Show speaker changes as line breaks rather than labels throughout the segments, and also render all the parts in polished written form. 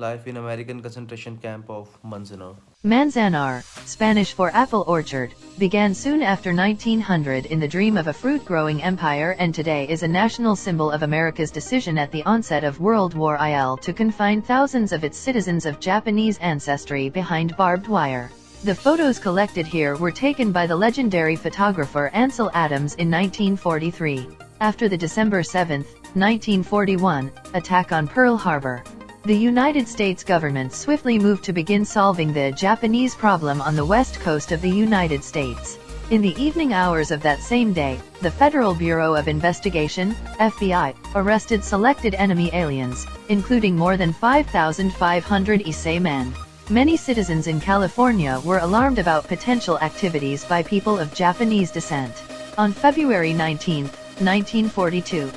Life in American concentration camp of Manzanar.
Manzanar, Spanish for apple orchard, began soon after 1900 in the dream of a fruit-growing empire and today is a national symbol of America's decision at the onset of World War I to confine thousands of its citizens of Japanese ancestry behind barbed wire. The photos collected here were taken by the legendary photographer Ansel Adams in 1943, after the December 7, 1941, attack on Pearl Harbor. The United States government swiftly moved to begin solving the Japanese problem on the west coast of the United States. In the evening hours of that same day, the Federal Bureau of Investigation, FBI, arrested selected enemy aliens, including more than 5,500 Issei men. Many citizens in California were alarmed about potential activities by people of Japanese descent. On February 19, 1942,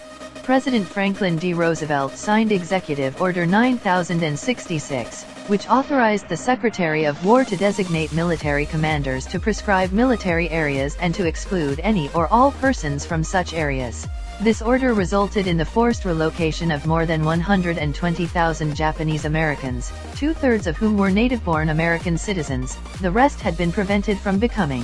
President Franklin D. Roosevelt signed Executive Order 9066, which authorized the Secretary of War to designate military commanders to prescribe military areas and to exclude any or all persons from such areas. This order resulted in the forced relocation of more than 120,000 Japanese Americans, two-thirds of whom were native-born American citizens. The rest had been prevented from becoming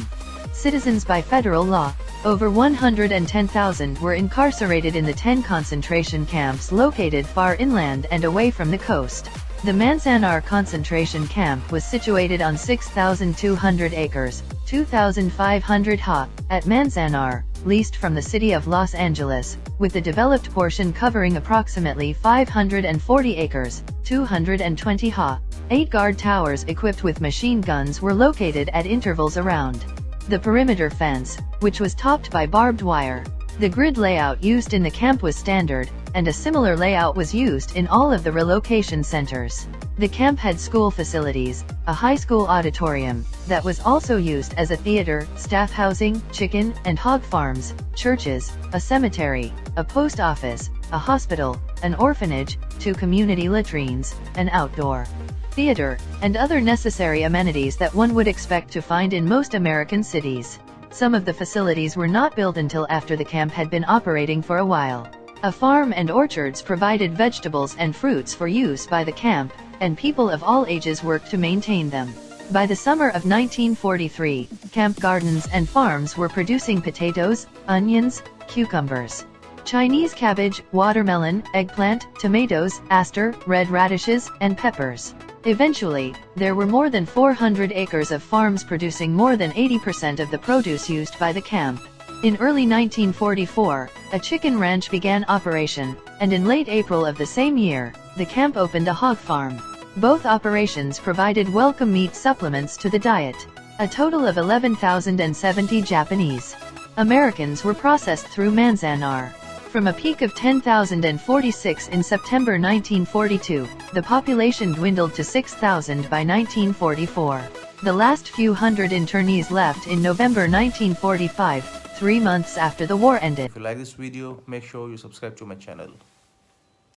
citizens by federal law. Over 110,000 were incarcerated in the 10 concentration camps located far inland and away from the coast. The Manzanar concentration camp was situated on 6,200 acres, 2,500 ha, at Manzanar, leased from the city of Los Angeles, with the developed portion covering approximately 540 acres, 220 ha. 8 guard towers equipped with machine guns were located at intervals around the perimeter fence, which was topped by barbed wire. The grid layout used in the camp was standard, and a similar layout was used in all of the relocation centers. The camp had school facilities, a high school auditorium, that was also used as a theater, staff housing, chicken and hog farms, churches, a cemetery, a post office, a hospital, an orphanage, 2 community latrines, an outdoor theater, and other necessary amenities that one would expect to find in most American cities. Some of the facilities were not built until after the camp had been operating for a while. A farm and orchards provided vegetables and fruits for use by the camp, and people of all ages worked to maintain them. By the summer of 1943, camp gardens and farms were producing potatoes, onions, cucumbers, Chinese cabbage, watermelon, eggplant, tomatoes, aster, red radishes, and peppers. Eventually, there were more than 400 acres of farms producing more than 80% of the produce used by the camp. In early 1944, a chicken ranch began operation, and in late April of the same year, the camp opened a hog farm. Both operations provided welcome meat supplements to the diet. A total of 11,070 Japanese Americans were processed through Manzanar. From a peak of 10,046 in September 1942, the population dwindled to 6,000 by 1944. The last few hundred internees left in November 1945, 3 months after the war ended.
If you like this video, make sure you subscribe to my channel.